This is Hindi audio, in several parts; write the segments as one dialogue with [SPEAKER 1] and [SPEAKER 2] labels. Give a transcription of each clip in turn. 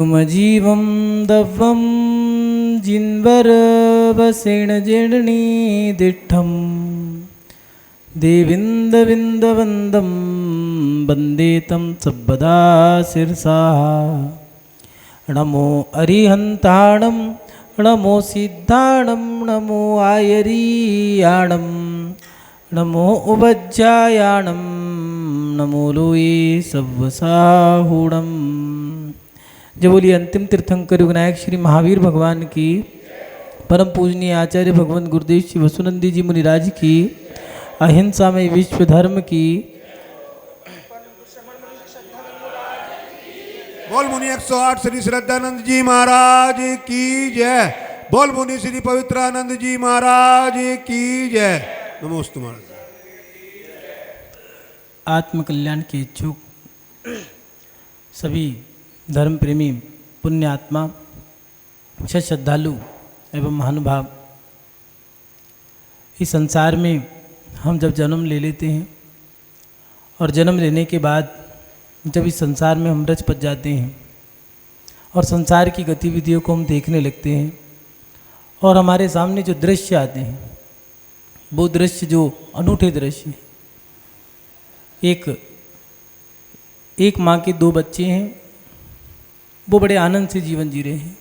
[SPEAKER 1] मजीवं दव्वं जिन्वरवसेण जीर्णी दिट्ठं देविन्दविन्दवन्दं वन्दे तं सर्वदा शिरसा। नमो अरिहन्ताणं नमो सिद्धाणं नमो आयरीयाणं नमो उपज्जायाणं नमो लोये सव्वसाहूणम्। जय बोलिए अंतिम तीर्थंकर विनायक श्री महावीर भगवान की, परम पूजनीय आचार्य भगवान गुरुदेव श्री वसुनंदी जी मुनिराज की, अहिंसा में विश्व धर्म की।
[SPEAKER 2] बोल मुनि 108 श्री श्रद्धानंद जी महाराज की जय। बोल मुनि श्री पवित्रानंद जी महाराज की जय। नमोस्तु महाराज।
[SPEAKER 1] आत्मकल्याण के इच्छुक सभी धर्म प्रेमी पुण्य आत्मा, श्रद्धालु एवं महानुभाव, इस संसार में हम जब जन्म ले लेते हैं और जन्म लेने के बाद जब इस संसार में हम रच पच जाते हैं और संसार की गतिविधियों को हम देखने लगते हैं और हमारे सामने जो दृश्य आते हैं वो दृश्य जो अनूठे दृश्य हैं। एक माँ के 2 बच्चे हैं, वो बड़े आनंद से जीवन जी रहे हैं,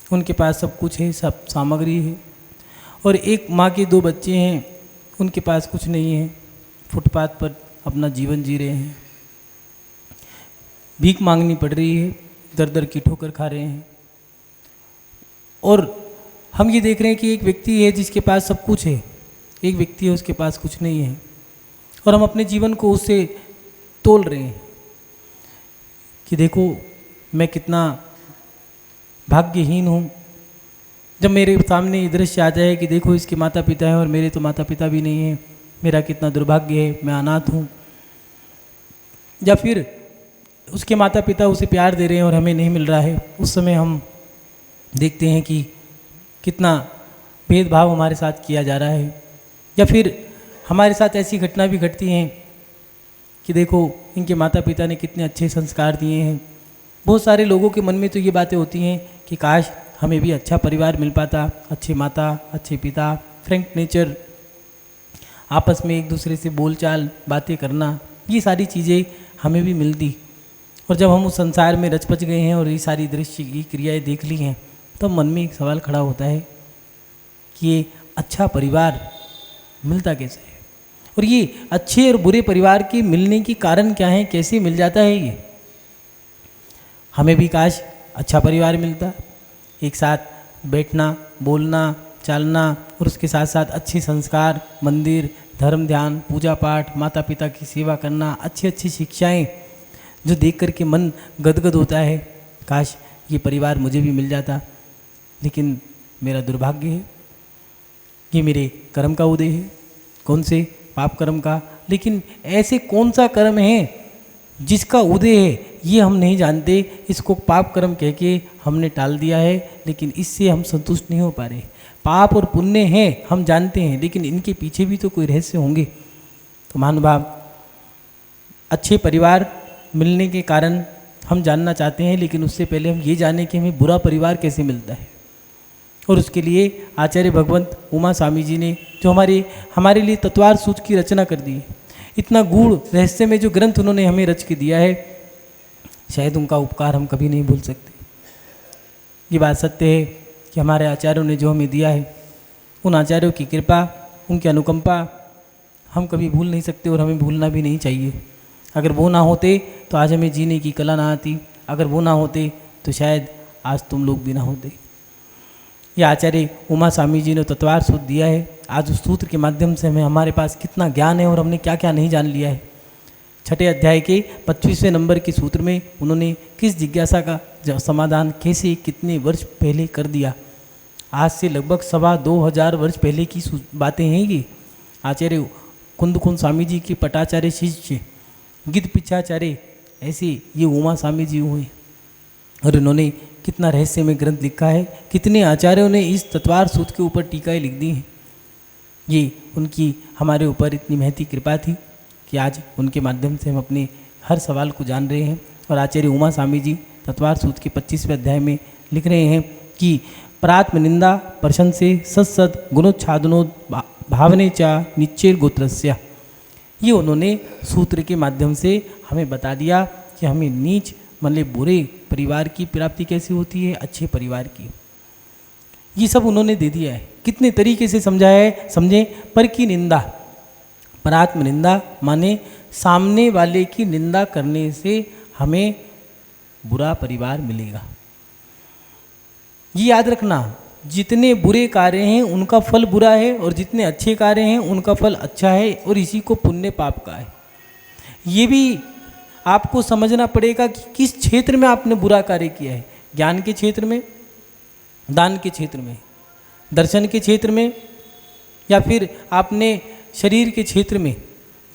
[SPEAKER 1] उनके पास सब कुछ है, सब सामग्री है। और एक माँ के 2 बच्चे हैं, उनके पास कुछ नहीं है, फुटपाथ पर अपना जीवन जी रहे हैं, भीख मांगनी पड़ रही है, दर दर की ठोकर खा रहे हैं। और हम ये देख रहे हैं कि एक व्यक्ति है जिसके पास सब कुछ है, एक व्यक्ति है उसके पास कुछ नहीं है, और हम अपने जीवन को उससे तोल रहे हैं कि देखो मैं कितना भाग्यहीन हूँ। जब मेरे सामने ये दृश्य आ जाए कि देखो इसके माता पिता हैं और मेरे तो माता पिता भी नहीं हैं, मेरा कितना दुर्भाग्य है, मैं अनाथ हूँ। या फिर उसके माता पिता उसे प्यार दे रहे हैं और हमें नहीं मिल रहा है, उस समय हम देखते हैं कि कितना भेदभाव हमारे साथ किया जा रहा है। या फिर हमारे साथ ऐसी घटना भी घटती हैं कि देखो इनके माता पिता ने कितने अच्छे संस्कार दिए हैं। बहुत सारे लोगों के मन में तो ये बातें होती हैं कि काश हमें भी अच्छा परिवार मिल पाता, अच्छे माता, अच्छे पिता, फ्रैंक नेचर, आपस में एक दूसरे से बोलचाल बातें करना, ये सारी चीज़ें हमें भी मिलती। और जब हम उस संसार में रच पच गए हैं और ये सारी दृश्य की क्रियाएँ देख ली हैं, तो मन में एक सवाल खड़ा होता है कि ये अच्छा परिवार मिलता कैसे है, और ये अच्छे और बुरे परिवार के मिलने के कारण क्या है, कैसे मिल जाता है। ये हमें भी काश अच्छा परिवार मिलता, एक साथ बैठना, बोलना, चालना, और उसके साथ साथ अच्छे संस्कार, मंदिर, धर्म, ध्यान, पूजा पाठ, माता पिता की सेवा करना, अच्छी अच्छी शिक्षाएं जो देख कर के मन गदगद होता है, काश ये परिवार मुझे भी मिल जाता। लेकिन मेरा दुर्भाग्य है, ये मेरे कर्म का उदय है। कौन से पाप कर्म का, लेकिन ऐसे कौन सा कर्म है जिसका उदय है ये हम नहीं जानते। इसको पाप कर्म कह के हमने टाल दिया है, लेकिन इससे हम संतुष्ट नहीं हो पा रहे। पाप और पुण्य हैं हम जानते हैं, लेकिन इनके पीछे भी तो कोई रहस्य होंगे। तो महानुभाव, अच्छे परिवार मिलने के कारण हम जानना चाहते हैं, लेकिन उससे पहले हम ये जानें कि हमें बुरा परिवार कैसे मिलता है। और उसके लिए आचार्य भगवंत उमा स्वामी जी ने जो हमारे लिए तत्वार सूत्र की रचना कर दी है, इतना गूढ़ रहस्य में जो ग्रंथ उन्होंने हमें रच के दिया है, शायद उनका उपकार हम कभी नहीं भूल सकते। ये बात सत्य है कि हमारे आचार्यों ने जो हमें दिया है, उन आचार्यों की कृपा, उनकी अनुकंपा हम कभी भूल नहीं सकते और हमें भूलना भी नहीं चाहिए। अगर वो ना होते तो आज हमें जीने की कला ना आती, अगर वो ना होते तो शायद आज तुम लोग भी ना होते। यह आचार्य उमा स्वामी जी ने तत्वार सूत्र दिया है। आज उस सूत्र के माध्यम से हमें हमारे पास कितना ज्ञान है और हमने क्या क्या नहीं जान लिया है। 6 अध्याय के 25वें नंबर के सूत्र में उन्होंने किस जिज्ञासा का समाधान कैसे कितने वर्ष पहले कर दिया। आज से लगभग 2,500 वर्ष पहले की बातें हैं ये। आचार्य कुंदकुंद स्वामी जी के पटाचार्य शिष्य गिद्ध पिछाचार्य, ऐसे ये उमा स्वामी जी हुए और इन्होंने कितना रहस्य में ग्रंथ लिखा है। कितने आचार्यों ने इस तत्वार सूत्र के ऊपर टीकाएँ लिख दी हैं। ये उनकी हमारे ऊपर इतनी महती कृपा थी कि आज उनके माध्यम से हम अपने हर सवाल को जान रहे हैं। और आचार्य उमा स्वामी जी रतवार सूत्र के 25वें अध्याय में लिख रहे हैं कि परात्म निंदा प्रशंसे सत्सद गुणोच्छादनो भावने चा निश्चेर गोत्रस्य। ये उन्होंने सूत्र के माध्यम से हमें बता दिया कि हमें नीच मतलब बुरे परिवार की प्राप्ति कैसे होती है, अच्छे परिवार की। ये सब उन्होंने दे दिया है। कितने तरीके से समझाया है, समझें। पर की निंदा, परात्म निंदा माने सामने वाले की निंदा करने से हमें बुरा परिवार मिलेगा। ये याद रखना, जितने बुरे कार्य हैं उनका फल बुरा है और जितने अच्छे कार्य हैं उनका फल अच्छा है, और इसी को पुण्य पाप का है। ये भी आपको समझना पड़ेगा कि किस क्षेत्र में आपने बुरा कार्य किया है। ज्ञान के क्षेत्र में, दान के क्षेत्र में, दर्शन के क्षेत्र में, या फिर आपने शरीर के क्षेत्र में।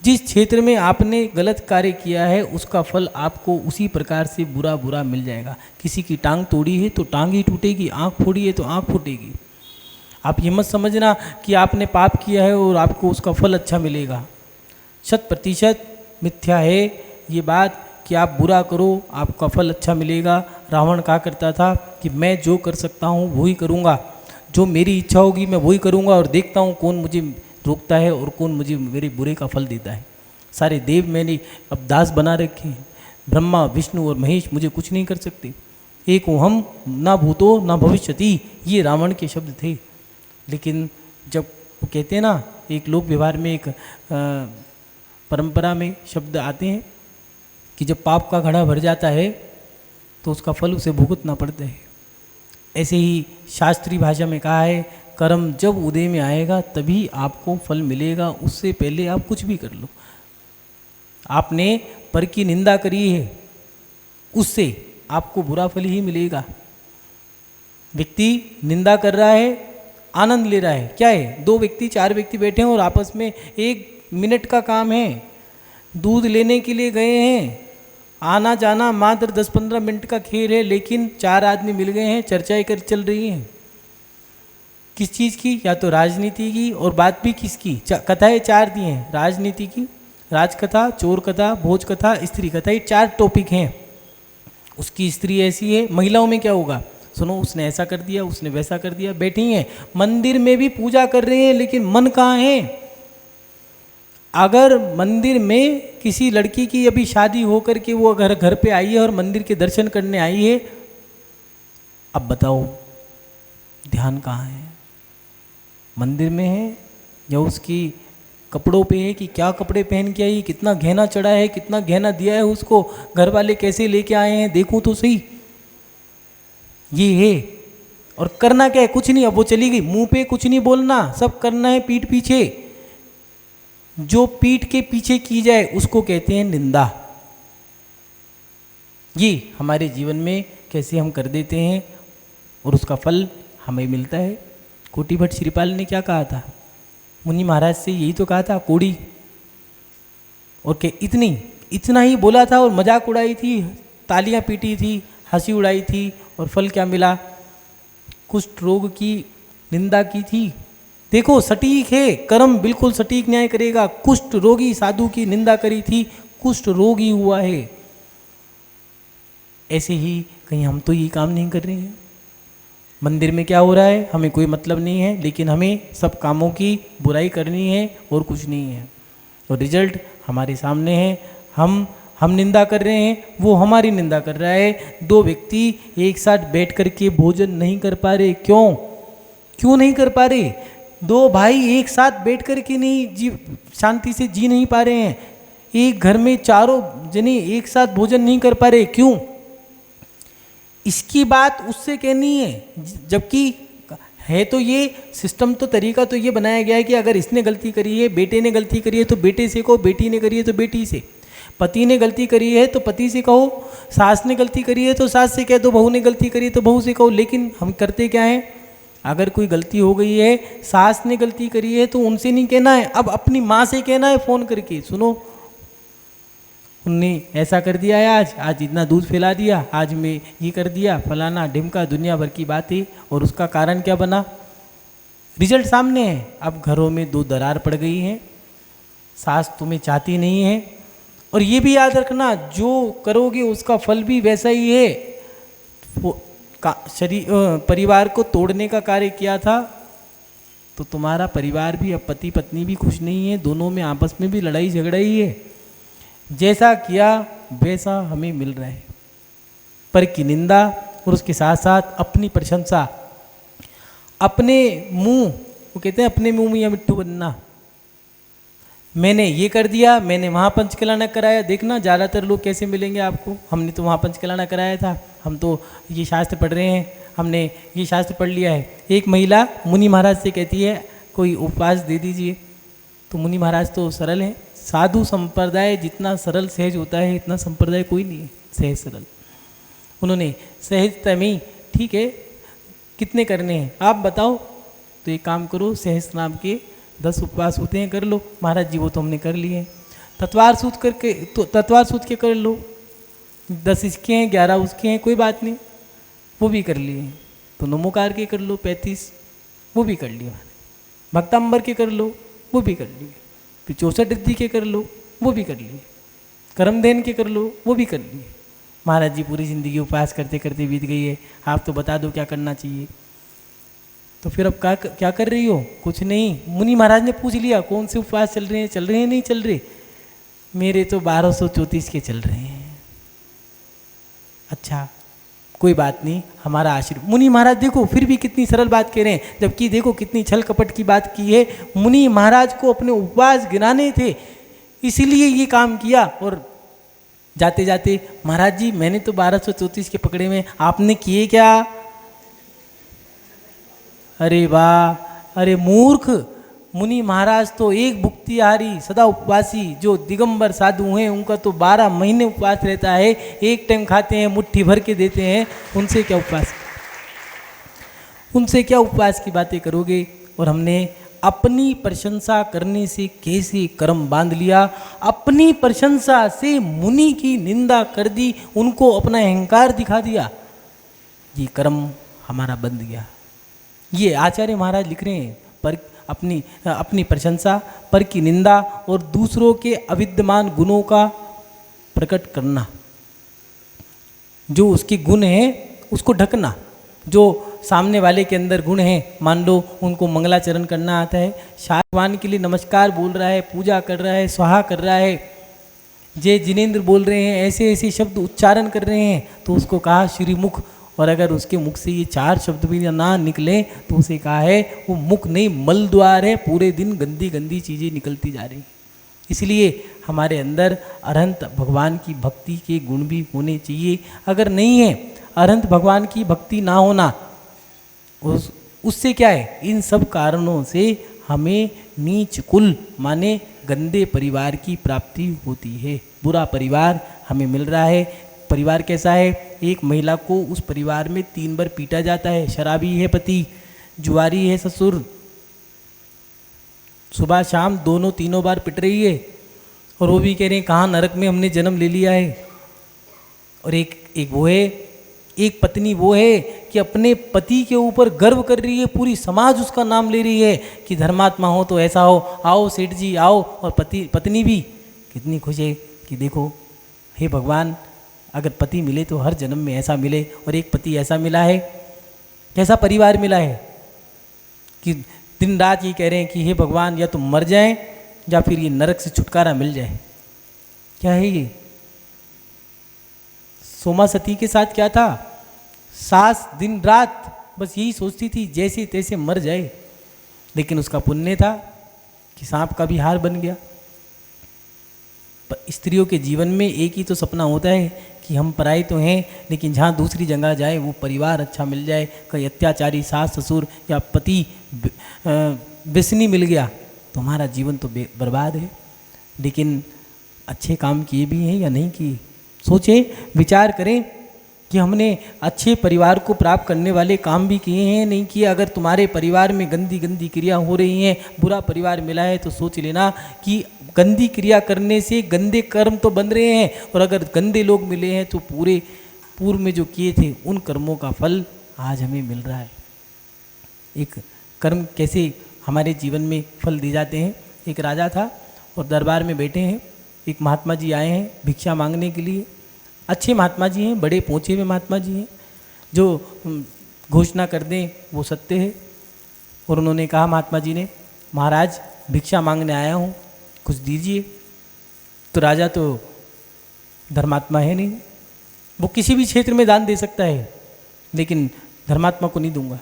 [SPEAKER 1] जिस क्षेत्र में आपने गलत कार्य किया है उसका फल आपको उसी प्रकार से बुरा बुरा मिल जाएगा। किसी की टांग तोड़ी है तो टांग ही टूटेगी, आँख फोड़ी है तो आँख फूटेगी। आप ये मत समझना कि आपने पाप किया है और आपको उसका फल अच्छा मिलेगा। 100% मिथ्या है ये बात कि आप बुरा करो आपका फल अच्छा मिलेगा। रावण कहा करता था कि मैं जो कर सकता हूँ वही करूँगा, जो मेरी इच्छा होगी मैं वही करूँगा, और देखता हूँ कौन मुझे रोकता है और कौन मुझे मेरे बुरे का फल देता है। सारे देव मैंने अब दास बना रखे हैं, ब्रह्मा विष्णु और महेश मुझे कुछ नहीं कर सकते। एक हम ना भूतो ना भविष्यति, ये रावण के शब्द थे। लेकिन जब वो कहते हैं ना, एक लोक व्यवहार में एक परंपरा में शब्द आते हैं कि जब पाप का घड़ा भर जाता है तो उसका फल उसे भुगतना पड़ता है। ऐसे ही शास्त्रीय भाषा में कहा है, कर्म जब उदय में आएगा तभी आपको फल मिलेगा, उससे पहले आप कुछ भी कर लो। आपने पर की निंदा करी है, उससे आपको बुरा फल ही मिलेगा। व्यक्ति निंदा कर रहा है, आनंद ले रहा है। क्या है, 2 व्यक्ति 4 व्यक्ति बैठे हैं और आपस में 1 मिनट का काम है, दूध लेने के लिए गए हैं, आना जाना मात्र 10-15 मिनट का खेल है, लेकिन 4 आदमी मिल गए हैं, चर्चाएं कर चल रही हैं। किस चीज़ की? या तो राजनीति की, और बात भी किसकी? कथाएं 4 दी हैं, राजनीति की, राजकथा, चोर कथा, भोज कथा, स्त्री कथा, ये 4 टॉपिक हैं। उसकी स्त्री ऐसी है, महिलाओं में क्या होगा? सुनो, उसने ऐसा कर दिया, उसने वैसा कर दिया। बैठी हैं मंदिर में भी पूजा कर रहे हैं, लेकिन मन कहाँ है? अगर मंदिर में किसी लड़की की अभी शादी होकर के वो घर पे आई है और मंदिर के दर्शन करने आई है, अब बताओ ध्यान कहाँ है? मंदिर में है या उसकी कपड़ों पे है कि क्या कपड़े पहन के आई, कितना गहना चढ़ा है, कितना गहना दिया है उसको, घर वाले कैसे लेके आए हैं, देखूं तो सही। ये है। और करना क्या है? कुछ नहीं। अब वो चली गई, मुंह पे कुछ नहीं बोलना, सब करना है पीठ पीछे। जो पीठ के पीछे की जाए उसको कहते हैं निंदा। ये हमारे जीवन में कैसे हम कर देते हैं और उसका फल हमें मिलता है। कोटि भट्ट श्रीपाल ने क्या कहा था? मुनि महाराज से यही तो कहा था, कोड़ी। और के इतना ही बोला था और मजाक उड़ाई थी, तालियां पीटी थी, हंसी उड़ाई थी, और फल क्या मिला? कुष्ठ रोग की निंदा की थी। देखो सटीक है, कर्म बिल्कुल सटीक न्याय करेगा। कुष्ठ रोगी साधु की निंदा करी थी, कुष्ठ रोग ही हुआ है। ऐसे ही कहीं हम तो ये काम नहीं कर रहे हैं। मंदिर में क्या हो रहा है हमें कोई मतलब नहीं है, लेकिन हमें सब कामों की बुराई करनी है और कुछ नहीं है। और रिजल्ट हमारे सामने है। हम निंदा कर रहे हैं, वो हमारी निंदा कर रहा है। 2 व्यक्ति एक साथ बैठ कर के भोजन नहीं कर पा रहे। क्यों नहीं कर पा रहे? 2 भाई एक साथ बैठ कर के नहीं शांति से जी नहीं पा रहे हैं। एक घर में 4 जने एक साथ भोजन नहीं कर पा रहे। क्यों? इसकी बात उससे कहनी है, जबकि है तो ये सिस्टम, तो तरीका तो ये बनाया गया है कि अगर इसने गलती करी है, बेटे ने गलती करी है तो बेटे से कहो, बेटी ने करी है तो बेटी से, पति ने गलती करी है तो पति से कहो, सास ने गलती करी है तो सास से कह दो, बहू ने गलती करी है तो बहू से कहो। लेकिन हम करते क्या है? अगर कोई गलती हो गई है, सास ने गलती करी है तो उनसे नहीं कहना है, अब अपनी माँ से कहना है फ़ोन करके, सुनो उनने ऐसा कर दिया है, आज इतना दूध फैला दिया, आज मैं ये कर दिया, फलाना ढिमका, दुनिया भर की बातें। और उसका कारण क्या बना? रिजल्ट सामने है। अब घरों में 2 दरार पड़ गई हैं, सास तुम्हें चाहती नहीं है। और ये भी याद रखना, जो करोगे उसका फल भी वैसा ही है। परिवार को तोड़ने का कार्य किया था, तो तुम्हारा परिवार भी, अब पति पत्नी भी खुश नहीं है, दोनों में आपस में भी लड़ाई झगड़ा ही है। जैसा किया वैसा हमें मिल रहा है। पर की निंदा और उसके साथ साथ अपनी प्रशंसा, अपने मुंह, वो कहते हैं अपने मुंह में या मिट्टू बनना, मैंने ये कर दिया, मैंने वहाँ पंचकलाना कराया। देखना ज़्यादातर लोग कैसे मिलेंगे आपको, हमने तो वहाँ पंचकलाना कराया था, हम तो ये शास्त्र पढ़ रहे हैं, हमने ये शास्त्र पढ़ लिया है। एक महिला मुनि महाराज से कहती है कोई उपवास दे दीजिए, तो मुनि महाराज तो सरल हैं, साधु संप्रदाय जितना सरल सहज होता है इतना संप्रदाय कोई नहीं है सहज सरल। उन्होंने सहजतमी, ठीक है कितने करने हैं आप बताओ, तो एक काम करो, सहज नाम के 10 उपवास होते हैं, कर लो। महाराज जी वो तो हमने कर लिए हैं। तत्वार सूत करके, तो तत्वार सूत के कर लो, 10 इसके हैं 11 उसके हैं, कोई बात नहीं, वो भी कर लिए। तो नमोकार के कर लो 35, वो भी कर लिए। भक्तांबर के कर लो, वो भी कर लिए। फिर 64 रिद्धि के कर लो, वो भी कर लिए। कर्मदेन के कर लो, वो भी कर लिए। महाराज जी पूरी ज़िंदगी उपवास करते करते बीत गई है, आप तो बता दो क्या करना चाहिए। तो फिर अब क्या कर रही हो? कुछ नहीं। मुनि महाराज ने पूछ लिया कौन से उपवास चल रहे हैं नहीं चल रहे? मेरे तो 1234 के चल रहे हैं। अच्छा कोई बात नहीं, हमारा आशीर्वाद। मुनि महाराज देखो फिर भी कितनी सरल बात कह रहे हैं, जबकि देखो कितनी छल कपट की बात की है। मुनि महाराज को अपने उपवास गिनाने थे, इसीलिए ये काम किया। और जाते जाते महाराज जी मैंने तो 1234 के पकड़े में, आपने किए क्या? अरे वाह, अरे मूर्ख, मुनि महाराज तो एक भुक्तिहारी सदा उपवासी जो दिगंबर साधु हैं, उनका तो 12 महीने उपवास रहता है, एक टाइम खाते हैं मुट्ठी भर के देते हैं, उनसे क्या उपवास की बातें करोगे। और हमने अपनी प्रशंसा करने से कैसे कर्म बांध लिया, अपनी प्रशंसा से मुनि की निंदा कर दी, उनको अपना अहंकार दिखा दिया, ये कर्म हमारा बंध गया। ये आचार्य महाराज लिख रहे हैं, पर अपनी प्रशंसा, पर की निंदा और दूसरों के अविद्यमान गुणों का प्रकट करना, जो उसके गुण हैं उसको ढकना। जो सामने वाले के अंदर गुण हैं, मान लो उनको मंगलाचरण करना आता है, भगवान के लिए नमस्कार बोल रहा है, पूजा कर रहा है, स्वाहा कर रहा है, जय जिनेन्द्र बोल रहे हैं, ऐसे ऐसे शब्द उच्चारण कर रहे हैं, तो उसको कहा श्रीमुख। और अगर उसके मुख से ये 4 शब्द भी ना निकले तो उसे कहा है वो मुख नहीं मल द्वार है, पूरे दिन गंदी गंदी चीज़ें निकलती जा रही। इसलिए हमारे अंदर अरहंत भगवान की भक्ति के गुण भी होने चाहिए। अगर नहीं है अरहंत भगवान की भक्ति ना होना, उससे क्या है, इन सब कारणों से हमें नीच कुल माने गंदे परिवार की प्राप्ति होती है। बुरा परिवार हमें मिल रहा है। परिवार कैसा है? एक महिला को उस परिवार में 3 बार पीटा जाता है। शराबी है पति, जुआरी है ससुर, सुबह शाम दोनों 3 बार पिट रही है, और वो भी कह रहे हैं कहाँ नरक में हमने जन्म ले लिया है। और एक वो है, एक पत्नी वो है कि अपने पति के ऊपर गर्व कर रही है, पूरी समाज उसका नाम ले रही है कि धर्मात्मा हो तो ऐसा हो, आओ सेठ जी आओ। और पत्नी भी कितनी खुश है कि देखो हे भगवान, अगर पति मिले तो हर जन्म में ऐसा मिले। और एक पति ऐसा मिला है, कैसा परिवार मिला है कि दिन रात ये कह रहे हैं कि हे भगवान या तो मर जाएं या फिर ये नरक से छुटकारा मिल जाए। क्या है ये? सोमा सती के साथ क्या था? सास दिन रात बस यही सोचती थी जैसे तैसे मर जाए, लेकिन उसका पुण्य था कि सांप का भी हार बन गया। स्त्रियों के जीवन में एक ही तो सपना होता है कि हम पराई तो हैं, लेकिन जहाँ दूसरी जगह जाए वो परिवार अच्छा मिल जाए। कहीं अत्याचारी सास ससुर या पति व्यसनी मिल गया तो हमारा जीवन तो बर्बाद है। लेकिन अच्छे काम किए भी हैं या नहीं किए, सोचें, विचार करें कि हमने अच्छे परिवार को प्राप्त करने वाले काम भी किए हैं नहीं किए। अगर तुम्हारे परिवार में गंदी गंदी क्रिया हो रही हैं, बुरा परिवार मिला है, तो सोच लेना कि गंदी क्रिया करने से गंदे कर्म तो बन रहे हैं, और अगर गंदे लोग मिले हैं तो पूरे पूर्व में जो किए थे उन कर्मों का फल आज हमें मिल रहा है। एक कर्म कैसे हमारे जीवन में फल दिए जाते हैं। एक राजा था और दरबार में बैठे हैं, एक महात्मा जी आए हैं भिक्षा मांगने के लिए। अच्छे महात्मा जी हैं, बड़े पहुँचे हुए महात्मा जी हैं। जो घोषणा कर दें वो सत्य है। और उन्होंने कहा महात्मा जी ने, महाराज भिक्षा मांगने आया हूँ, कुछ दीजिए। तो राजा तो धर्मात्मा है नहीं, वो किसी भी क्षेत्र में दान दे सकता है, लेकिन धर्मात्मा को नहीं दूंगा।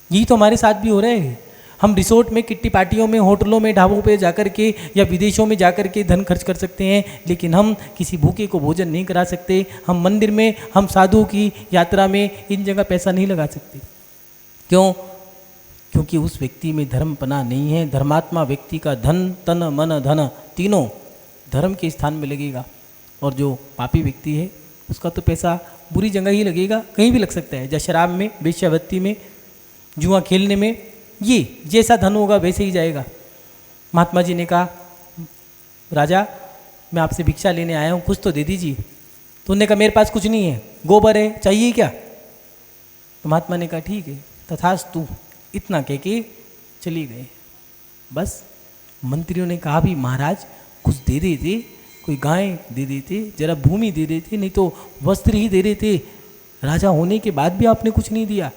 [SPEAKER 1] यही तो हमारे साथ भी हो रहा है। हम रिसोर्ट में, किट्टी पार्टियों में, होटलों में, ढाबों पे जाकर के या विदेशों में जाकर के धन खर्च कर सकते हैं, लेकिन हम किसी भूखे को भोजन नहीं करा सकते। हम मंदिर में, हम साधुओं की यात्रा में, इन जगह पैसा नहीं लगा सकते। क्यों? क्योंकि उस व्यक्ति में धर्मपना नहीं है। धर्मात्मा व्यक्ति का धन, तन, मन, धन तीनों धर्म के स्थान में लगेगा। और जो पापी व्यक्ति है उसका तो पैसा बुरी जगह ही लगेगा, कहीं भी लग सकता है, जैसे शराब में, वेश्यावृत्ति में, जुआ खेलने में। ये जैसा धन होगा वैसे ही जाएगा। महात्मा जी ने कहा, राजा मैं आपसे भिक्षा लेने आया हूँ, कुछ तो दे दीजिए। तो उन्होंने कहा मेरे पास कुछ नहीं है, गोबर है, चाहिए क्या? तो महात्मा ने कहा ठीक है, तथास्तु, इतना कह के चली गए। बस मंत्रियों ने कहा भी महाराज कुछ दे देते, कोई गाय दे देते, जरा भूमि दे देते, नहीं तो वस्त्र ही दे देते। राजा होने के बाद भी आपने कुछ नहीं दिया।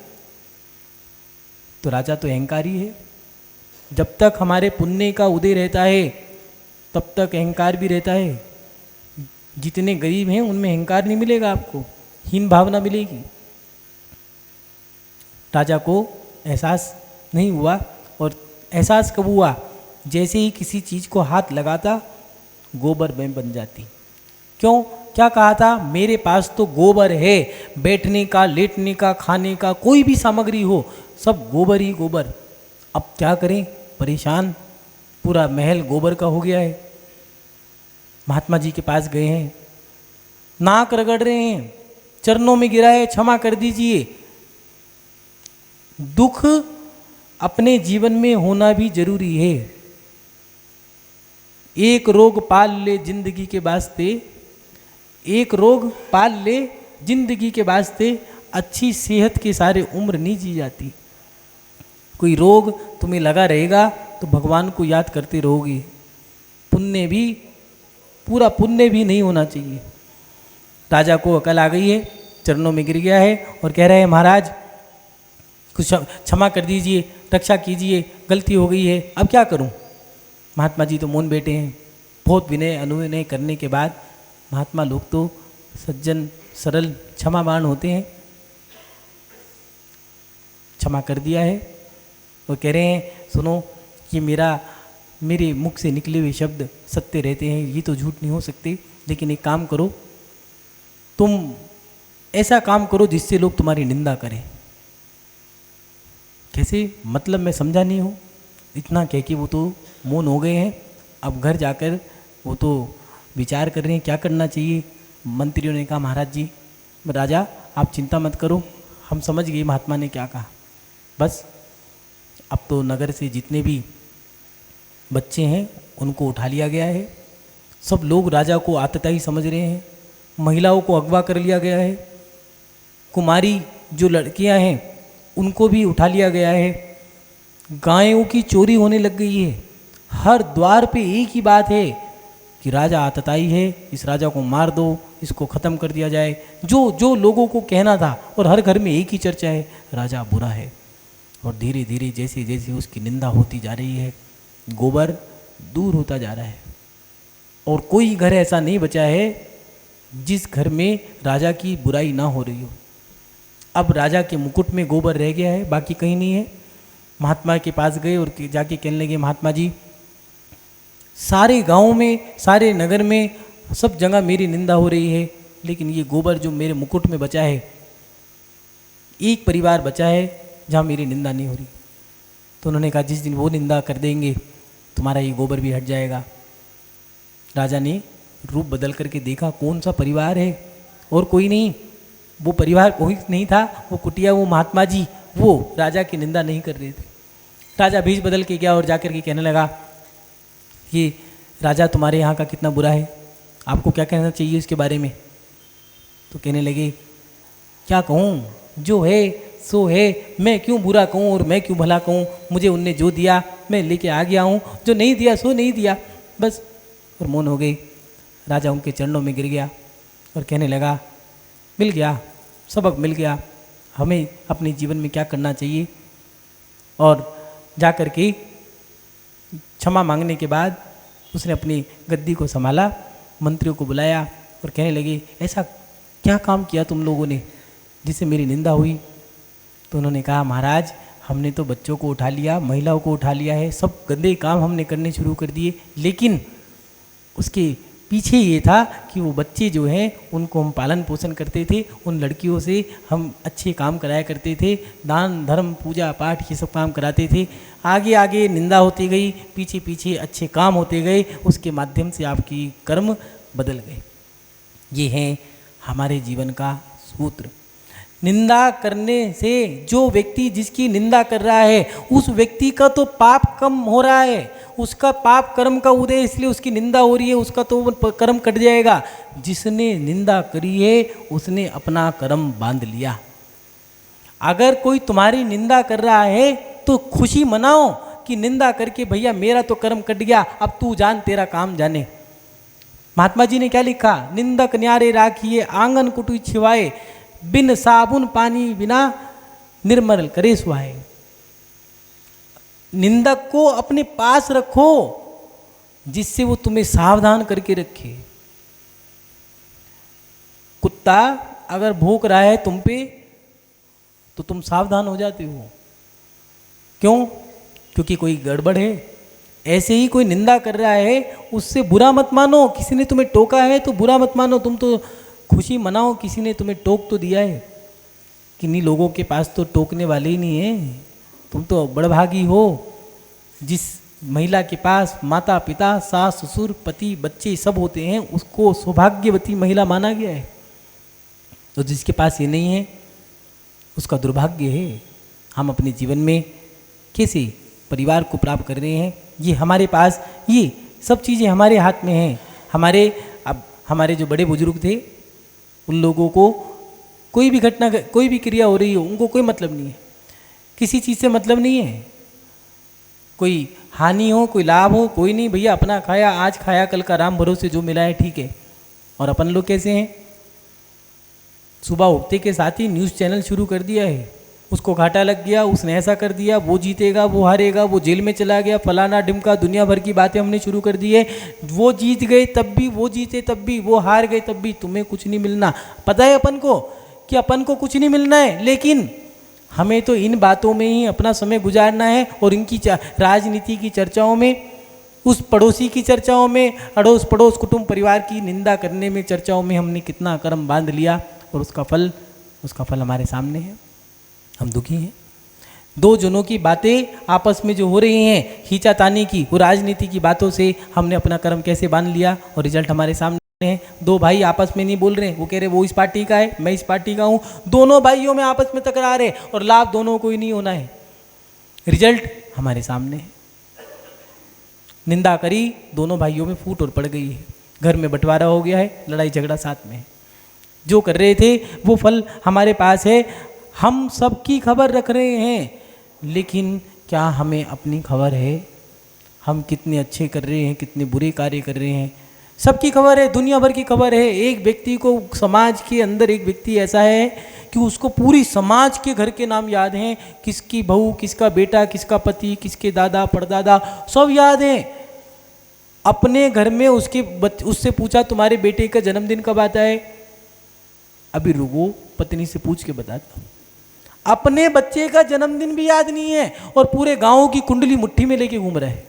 [SPEAKER 1] तो राजा तो अहंकारी है। जब तक हमारे पुण्य का उदय रहता है तब तक अहंकार भी रहता है। जितने गरीब हैं उनमें अहंकार नहीं मिलेगा आपको, हीन भावना मिलेगी। राजा को एहसास नहीं हुआ, और एहसास कब हुआ? जैसे ही किसी चीज़ को हाथ लगाता गोबर में बन जाती। क्यों? क्या कहा था? मेरे पास तो गोबर है, बैठने का, लेटने का, खाने का, कोई भी सामग्री हो सब गोबर ही गोबर। अब क्या करें? परेशान, पूरा महल गोबर का हो गया है। महात्मा जी के पास गए हैं, नाक रगड़ रहे हैं, चरणों में गिरा है, क्षमा कर दीजिए। दुख अपने जीवन में होना भी जरूरी है। एक रोग पाल ले जिंदगी के वास्ते, एक रोग पाल ले जिंदगी के वास्ते, अच्छी सेहत के सारे उम्र नहीं जी जाती। कोई रोग तुम्हें लगा रहेगा तो भगवान को याद करते रहोगे। पुण्य भी, पूरा पुण्य भी नहीं होना चाहिए। राजा को अकल आ गई है, चरणों में गिर गया है और कह रहे हैं महाराज कुछ क्षमा कर दीजिए, रक्षा कीजिए, गलती हो गई है, अब क्या करूं? महात्मा जी तो मौन बैठे हैं। बहुत विनय अनुनय करने के बाद महात्मा लोग तो सज्जन, सरल, क्षमावान होते हैं। क्षमा कर दिया है और कह रहे हैं सुनो, ये मेरे मुख से निकले हुए शब्द सत्य रहते हैं, ये तो झूठ नहीं हो सकते। लेकिन एक काम करो, तुम ऐसा काम करो जिससे लोग तुम्हारी निंदा करें। कैसे? मतलब मैं समझा नहीं हूँ। इतना कह के वो तो मौन हो गए हैं। अब घर जाकर वो तो विचार कर रहे हैं क्या करना चाहिए। मंत्रियों ने कहा महाराज जी, राजा आप चिंता मत करो, हम समझ गए महात्मा ने क्या कहा। बस अब तो नगर से जितने भी बच्चे हैं उनको उठा लिया गया है। सब लोग राजा को आतताई समझ रहे हैं। महिलाओं को अगवा कर लिया गया है। कुमारी जो लड़कियां हैं उनको भी उठा लिया गया है। गायों की चोरी होने लग गई है। हर द्वार पे एक ही बात है कि राजा आतताई है, इस राजा को मार दो, इसको ख़त्म कर दिया जाए। जो लोगों को कहना था, और हर घर में एक ही चर्चा है, राजा बुरा है। और धीरे धीरे जैसे जैसे उसकी निंदा होती जा रही है, गोबर दूर होता जा रहा है। और कोई घर ऐसा नहीं बचा है जिस घर में राजा की बुराई ना हो रही हो। अब राजा के मुकुट में गोबर रह गया है, बाकी कहीं नहीं है। महात्मा के पास गए और जाके कहने लगे महात्मा जी, सारे गांव में, सारे नगर में, सब जगह मेरी निंदा हो रही है, लेकिन ये गोबर जो मेरे मुकुट में बचा है, एक परिवार बचा है जहाँ मेरी निंदा नहीं हो रही। तो उन्होंने कहा जिस दिन वो निंदा कर देंगे तुम्हारा ये गोबर भी हट जाएगा। राजा ने रूप बदल करके देखा कौन सा परिवार है, और कोई नहीं। वो परिवार कोई नहीं था, वो कुटिया, वो महात्मा जी, वो राजा की निंदा नहीं कर रहे थे। राजा भेष बदल के गया और जाकर के कहने लगा ये राजा तुम्हारे यहाँ का कितना बुरा है, आपको क्या कहना चाहिए इसके बारे में। तो कहने लगे क्या कहूँ, जो है सो है, मैं क्यों बुरा कहूँ और मैं क्यों भला कहूँ। मुझे उनने जो दिया मैं लेके आ गया हूँ, जो नहीं दिया सो नहीं दिया, बस। और मौन हो गई। राजा उनके चरणों में गिर गया और कहने लगा मिल गया, सबक मिल गया हमें अपने जीवन में क्या करना चाहिए। और जा कर के क्षमा मांगने के बाद उसने अपनी गद्दी को संभाला, मंत्रियों को बुलाया और कहने लगे ऐसा क्या काम किया तुम लोगों ने जिससे मेरी निंदा हुई। तो उन्होंने कहा महाराज हमने तो बच्चों को उठा लिया, महिलाओं को उठा लिया है, सब गंदे काम हमने करने शुरू कर दिए, लेकिन उसके पीछे ये था कि वो बच्चे जो हैं उनको हम पालन पोषण करते थे, उन लड़कियों से हम अच्छे काम कराया करते थे, दान धर्म पूजा पाठ ये सब काम कराते थे। आगे आगे निंदा होती गई, पीछे पीछे अच्छे काम होते गए, उसके माध्यम से आपकी कर्म बदल गए। ये है हमारे जीवन का सूत्र। निंदा करने से जो व्यक्ति जिसकी निंदा कर रहा है उस व्यक्ति का तो पाप कम हो रहा है, उसका पाप कर्म का उदय, इसलिए उसकी निंदा हो रही है, उसका तो कर्म कट जाएगा। जिसने निंदा करी है उसने अपना कर्म बांध लिया। अगर कोई तुम्हारी निंदा कर रहा है तो खुशी मनाओ कि निंदा करके भैया मेरा तो कर्म कट गया, अब तू जान तेरा काम जाने। महात्मा जी ने क्या लिखा, निंदक न्यारे राखिए आंगन कुटु छिवाए, बिन साबुन पानी बिना निर्मल करे सुहाए। निंदक को अपने पास रखो जिससे वो तुम्हें सावधान करके रखे। कुत्ता अगर भौंक रहा है तुम पे तो तुम सावधान हो जाते हो, क्यों? क्योंकि कोई गड़बड़ है। ऐसे ही कोई निंदा कर रहा है उससे बुरा मत मानो, किसी ने तुम्हें टोका है तो बुरा मत मानो, तुम तो खुशी मनाओ किसी ने तुम्हें टोक तो दिया है। किन्हीं लोगों के पास तो टोकने वाले ही नहीं है, तुम तो बड़भागी हो। जिस महिला के पास माता पिता सास ससुर पति बच्चे सब होते हैं उसको सौभाग्यवती महिला माना गया है, तो जिसके पास ये नहीं है उसका दुर्भाग्य है। हम अपने जीवन में कैसे परिवार को प्राप्त कर रहे हैं, ये हमारे पास ये सब चीज़ें हमारे हाथ में हैं। हमारे जो बड़े बुजुर्ग थे उन लोगों को कोई भी घटना कोई भी क्रिया हो रही हो उनको कोई मतलब नहीं है, किसी चीज़ से मतलब नहीं है, कोई हानि हो कोई लाभ हो कोई नहीं, भैया अपना खाया आज खाया कल का राम भरोसे जो मिला है ठीक है। और अपन लोग कैसे हैं, सुबह उठते के साथ ही न्यूज़ चैनल शुरू कर दिया है, उसको घाटा लग गया, उसने ऐसा कर दिया, वो जीतेगा वो हारेगा, वो जेल में चला गया, फलाना ढिमका, दुनिया भर की बातें हमने शुरू कर दी है। वो जीत गए तब भी, वो जीते तब भी, वो हार गए तब भी, तुम्हें कुछ नहीं मिलना। पता है अपन को कि अपन को कुछ नहीं मिलना है, लेकिन हमें तो इन बातों में ही अपना समय गुजारना है। और इनकी राजनीति की चर्चाओं में, उस पड़ोसी की चर्चाओं में, अड़ोस पड़ोस कुटुंब परिवार की निंदा करने में, चर्चाओं में हमने कितना कर्म बांध लिया और उसका फल हमारे सामने है। हम दुखी हैं। दो जनों की बातें आपस में जो हो रही हैं खींचातानी की, वो राजनीति की बातों से हमने अपना कर्म कैसे बांध लिया और रिजल्ट हमारे सामने है। दो भाई आपस में नहीं बोल रहे, वो कह रहे वो इस पार्टी का है मैं इस पार्टी का हूँ, दोनों भाइयों में आपस में तकरार है और लाभ दोनों को ही नहीं होना है। रिजल्ट हमारे सामने है। निंदा करी, दोनों भाइयों में फूट और पड़ गई है, घर में बंटवारा हो गया है, लड़ाई झगड़ा साथ में है। जो कर रहे थे वो फल हमारे पास है। हम सबकी खबर रख रहे हैं, लेकिन क्या हमें अपनी खबर है? हम कितने अच्छे कर रहे हैं, कितने बुरे कार्य कर रहे हैं, सबकी खबर है, दुनिया भर की खबर है। एक व्यक्ति को, समाज के अंदर एक व्यक्ति ऐसा है कि उसको पूरी समाज के घर के नाम याद हैं, किसकी बहू, किसका बेटा, किसका पति, किसके दादा परदादा सब याद हैं। अपने घर में उससे पूछा तुम्हारे बेटे का जन्मदिन कब आता है, अभी रुको पत्नी से पूछ के बताता हूँ। अपने बच्चे का जन्मदिन भी याद नहीं है और पूरे गांव की कुंडली मुट्ठी में लेके घूम रहा है।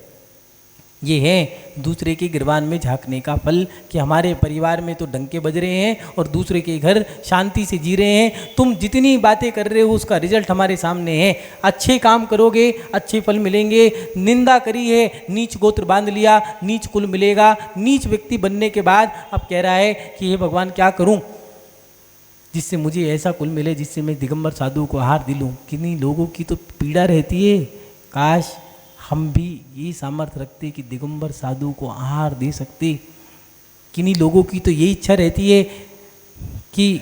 [SPEAKER 1] ये है दूसरे के गिरबान में झांकने का फल कि हमारे परिवार में तो डंके बज रहे हैं और दूसरे के घर शांति से जी रहे हैं। तुम जितनी बातें कर रहे हो उसका रिजल्ट हमारे सामने है। अच्छे काम करोगे अच्छे फल मिलेंगे। निंदा करी है, नीच गोत्र बांध लिया, नीच कुल मिलेगा। नीच व्यक्ति बनने के बाद अब कह रहा है कि हे भगवान क्या करूं जिससे मुझे ऐसा कुल मिले जिससे मैं दिगंबर साधु को आहार दिलूं। किन्हीं लोगों की तो पीड़ा रहती है, काश हम भी ये सामर्थ्य रखते कि दिगंबर साधु को आहार दे सकते। किन्हीं लोगों की तो यही इच्छा रहती है कि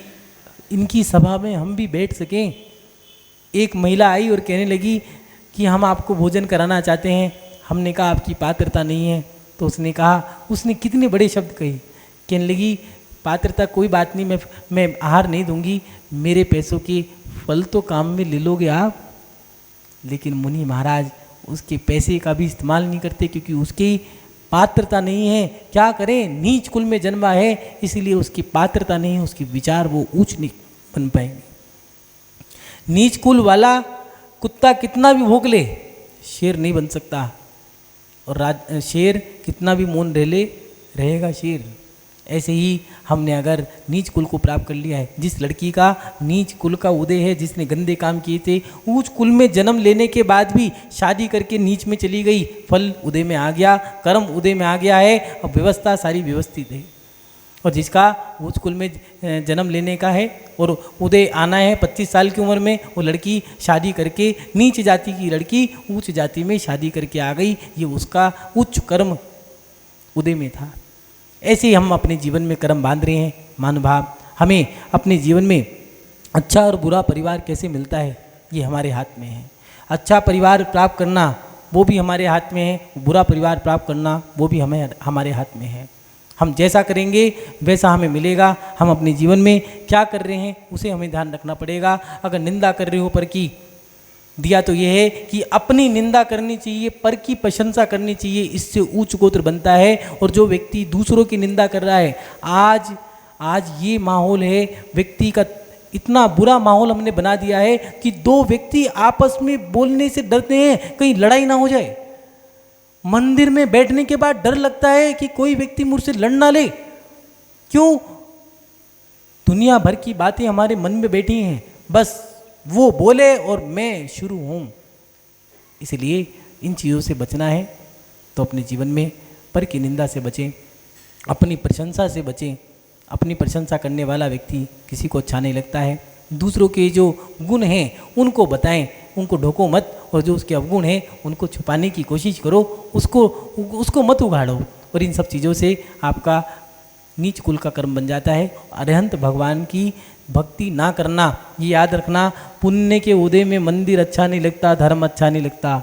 [SPEAKER 1] इनकी सभा में हम भी बैठ सकें। एक महिला आई और कहने लगी कि हम आपको भोजन कराना चाहते हैं। हमने कहा आपकी पात्रता नहीं है। तो उसने कहा, उसने कितने बड़े शब्द कहे, कहने लगी पात्रता कोई बात नहीं, मैं आहार नहीं दूंगी, मेरे पैसों के फल तो काम में ले लोगे आप। लेकिन मुनि महाराज उसके पैसे का भी इस्तेमाल नहीं करते, क्योंकि उसकी पात्रता नहीं है। क्या करें, नीच कुल में जन्मा है, इसीलिए उसकी पात्रता नहीं है, उसके विचार वो ऊंच नहीं बन पाएंगे। नीच कुल वाला कुत्ता कितना भी भौंक ले शेर नहीं बन सकता, और शेर कितना भी मौन रह ले रहेगा शेर। ऐसे ही हमने अगर नीच कुल को प्राप्त कर लिया है, जिस लड़की का नीच कुल का उदय है, जिसने गंदे काम किए थे, ऊंच कुल में जन्म लेने के बाद भी शादी करके नीच में चली गई, फल उदय में आ गया, कर्म उदय में आ गया है, अब व्यवस्था सारी व्यवस्थित है। और जिसका ऊंच कुल में जन्म लेने का है और उदय आना है 25 साल की उम्र में, वो लड़की शादी करके नीच जाति की लड़की ऊंच जाति में शादी करके आ गई, ये उसका उच्च कर्म उदय में था। ऐसे ही हम अपने जीवन में कर्म बांध रहे हैं। महानुभाव, हमें अपने जीवन में अच्छा और बुरा परिवार कैसे मिलता है, ये हमारे हाथ में है। अच्छा परिवार प्राप्त करना वो भी हमारे हाथ में है, बुरा परिवार प्राप्त करना वो भी हमारे हाथ में है। हम जैसा करेंगे वैसा हमें मिलेगा। हम अपने जीवन में क्या कर रहे हैं उसे हमें ध्यान रखना पड़ेगा। अगर निंदा कर रहे हो पर की, दिया तो यह है कि अपनी निंदा करनी चाहिए, पर की प्रशंसा करनी चाहिए, इससे उच्च गोत्र बनता है। और जो व्यक्ति दूसरों की निंदा कर रहा है, आज ये माहौल है, व्यक्ति का इतना बुरा माहौल हमने बना दिया है कि दो व्यक्ति आपस में बोलने से डरते हैं, कहीं लड़ाई ना हो जाए। मंदिर में बैठने के बाद डर लगता है कि कोई व्यक्ति मुझसे लड़ ना ले। क्यों? दुनिया भर की बातें हमारे मन में बैठी हैं, बस वो बोले और मैं शुरू हूँ। इसलिए इन चीज़ों से बचना है तो अपने जीवन में पर की निंदा से बचें, अपनी प्रशंसा से बचें। अपनी प्रशंसा करने वाला व्यक्ति किसी को अच्छा नहीं लगता है। दूसरों के जो गुण हैं उनको बताएं, उनको ढोको मत, और जो उसके अवगुण हैं उनको छुपाने की कोशिश करो, उसको मत उगाड़ो। और इन सब चीज़ों से आपका नीच कुल का कर्म बन जाता है। अरहंत भगवान की भक्ति ना करना, ये याद रखना। पुण्य के उदय में मंदिर अच्छा नहीं लगता, धर्म अच्छा नहीं लगता,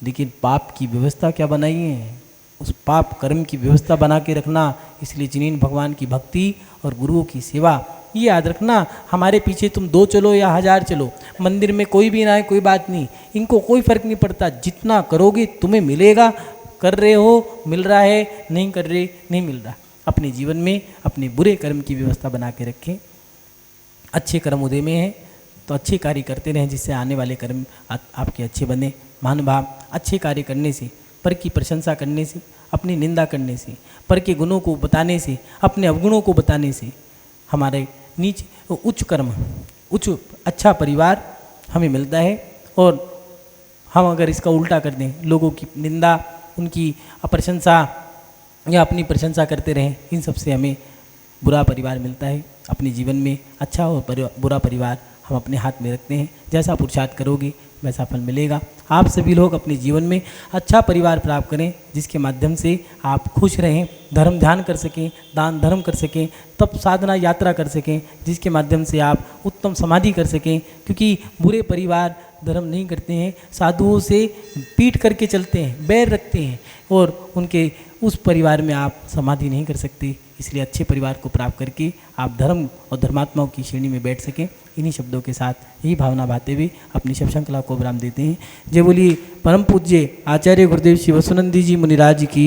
[SPEAKER 1] लेकिन पाप की व्यवस्था क्या बनाई है, उस पाप कर्म की व्यवस्था बना के रखना। इसलिए जिन्हें भगवान की भक्ति और गुरुओं की सेवा, ये याद रखना। हमारे पीछे तुम 2 चलो या 1000 चलो, मंदिर में कोई भी ना आए कोई बात नहीं, इनको कोई फर्क नहीं पड़ता। जितना करोगे तुम्हें मिलेगा। कर रहे हो मिल रहा है, नहीं कर रहे नहीं मिल रहा। अपने जीवन में अपने बुरे कर्म की व्यवस्था बना के रखें। अच्छे कर्म उदय में है तो अच्छे कार्य करते रहें, जिससे आने वाले कर्म आपके अच्छे बने। महानुभाव, अच्छे कार्य करने से, पर की प्रशंसा करने से, अपनी निंदा करने से, पर के गुणों को बताने से, अपने अवगुणों को बताने से हमारे नीच उच्च कर्म, उच्च अच्छा परिवार हमें मिलता है। और हम अगर इसका उल्टा कर दें, लोगों की निंदा, उनकी प्रशंसा या अपनी प्रशंसा करते रहें, इन सब से हमें बुरा परिवार मिलता है। अपने जीवन में अच्छा और बुरा परिवार हम अपने हाथ में रखते हैं। जैसा पुरुषार्थ करोगे वैसा फल मिलेगा। आप सभी लोग अपने जीवन में अच्छा परिवार प्राप्त करें, जिसके माध्यम से आप खुश रहें, धर्म ध्यान कर सकें, दान धर्म कर सकें, तप साधना यात्रा कर सकें, जिसके माध्यम से आप उत्तम समाधि कर सकें। क्योंकि बुरे परिवार धर्म नहीं करते हैं, साधुओं से पीट करके चलते हैं, बैर रखते हैं, और उनके उस परिवार में आप समाधि नहीं कर सकते। इसलिए अच्छे परिवार को प्राप्त करके आप धर्म और धर्मात्माओं की श्रेणी में बैठ सकें। इन्हीं शब्दों के साथ, यही भावना भाते हुए अपनी शिव श्रृंखला को विराम देते हैं। जय बोलिए परम पूज्य आचार्य गुरुदेव शिव सुनंदी जी मुनिराज की।